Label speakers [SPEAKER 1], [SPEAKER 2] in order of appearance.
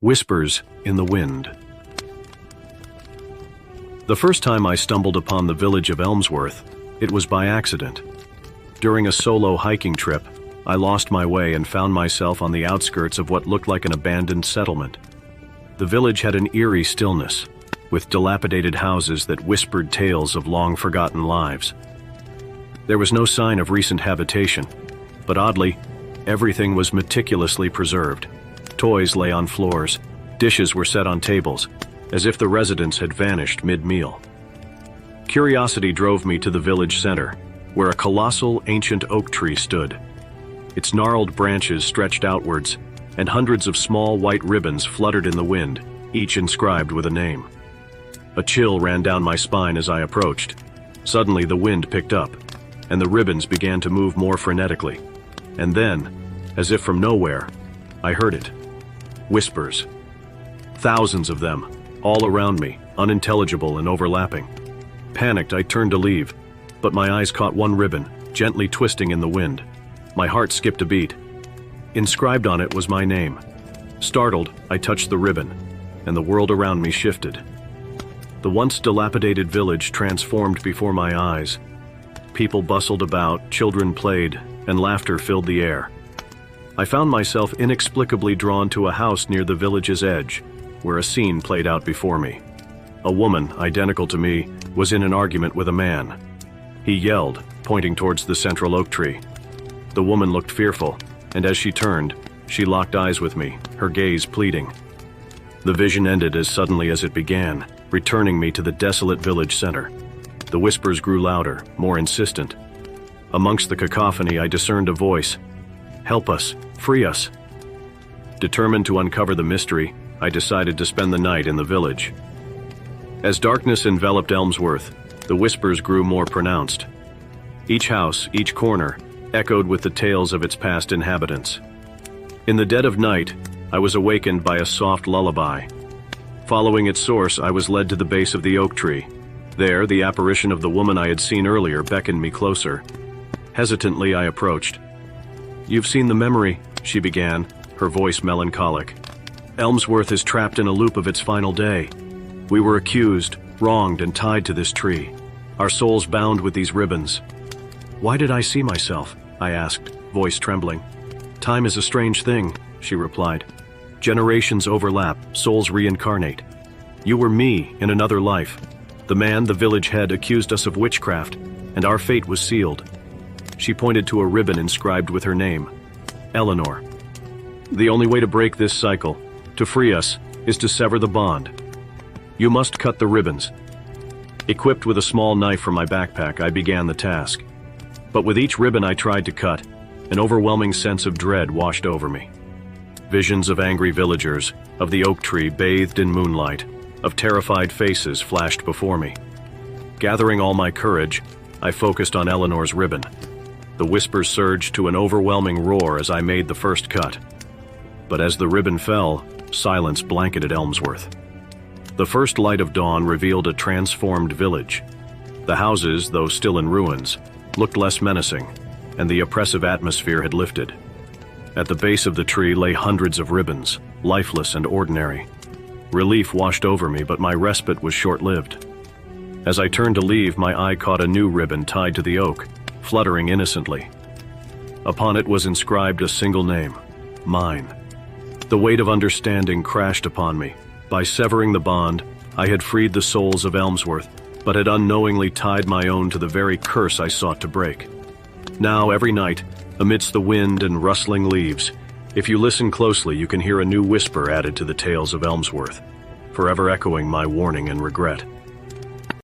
[SPEAKER 1] Whispers in the Wind. The first time I stumbled upon the village of Elmsworth, it was by accident. During a solo hiking trip, I lost my way and found myself on the outskirts of what looked like an abandoned settlement. The village had an eerie stillness, with dilapidated houses that whispered tales of long-forgotten lives. There was no sign of recent habitation, but oddly, everything was meticulously preserved. Toys lay on floors, dishes were set on tables, as if the residents had vanished mid-meal. Curiosity drove me to the village center, where a colossal ancient oak tree stood. Its gnarled branches stretched outwards, and hundreds of small white ribbons fluttered in the wind, each inscribed with a name. A chill ran down my spine as I approached. Suddenly the wind picked up, and the ribbons began to move more frenetically. And then, as if from nowhere, I heard it. Whispers. Thousands of them, all around me, unintelligible and overlapping. Panicked, I turned to leave, but my eyes caught one ribbon, gently twisting in the wind. My heart skipped a beat. Inscribed on it was my name. Startled, I touched the ribbon, and the world around me shifted. The once dilapidated village transformed before my eyes. People bustled about, children played, and laughter filled the air. I found myself inexplicably drawn to a house near the village's edge, where a scene played out before me. A woman, identical to me, was in an argument with a man. He yelled, pointing towards the central oak tree. The woman looked fearful, and as she turned, she locked eyes with me, her gaze pleading. The vision ended as suddenly as it began, returning me to the desolate village center. The whispers grew louder, more insistent. Amongst the cacophony, I discerned a voice. "Help us, free us." Determined to uncover the mystery, I decided to spend the night in the village. As darkness enveloped Elmsworth, the whispers grew more pronounced. Each house, each corner, echoed with the tales of its past inhabitants. In the dead of night, I was awakened by a soft lullaby. Following its source, I was led to the base of the oak tree. There, the apparition of the woman I had seen earlier beckoned me closer. Hesitantly, I approached. "You've seen the memory," she began, her voice melancholic. "Elmsworth is trapped in a loop of its final day. We were accused, wronged, and tied to this tree. Our souls bound with these ribbons." "Why did I see myself?" I asked, voice trembling. "Time is a strange thing," she replied. "Generations overlap, souls reincarnate. You were me in another life. The man, the village head, accused us of witchcraft, and our fate was sealed." She pointed to a ribbon inscribed with her name, Eleanor. "The only way to break this cycle, to free us, is to sever the bond. You must cut the ribbons." Equipped with a small knife from my backpack, I began the task. But with each ribbon I tried to cut, an overwhelming sense of dread washed over me. Visions of angry villagers, of the oak tree bathed in moonlight, of terrified faces flashed before me. Gathering all my courage, I focused on Eleanor's ribbon. The whispers surged to an overwhelming roar as I made the first cut. But as the ribbon fell, silence blanketed Elmsworth. The first light of dawn revealed a transformed village. The houses, though still in ruins, looked less menacing, and the oppressive atmosphere had lifted. At the base of the tree lay hundreds of ribbons, lifeless and ordinary. Relief washed over me, but my respite was short-lived. As I turned to leave, my eye caught a new ribbon tied to the oak, fluttering innocently. Upon it was inscribed a single name, mine. The weight of understanding crashed upon me. By severing the bond, I had freed the souls of Elmsworth, but had unknowingly tied my own to the very curse I sought to break. Now, every night, amidst the wind and rustling leaves, if you listen closely, you can hear a new whisper added to the tales of Elmsworth, forever echoing my warning and regret.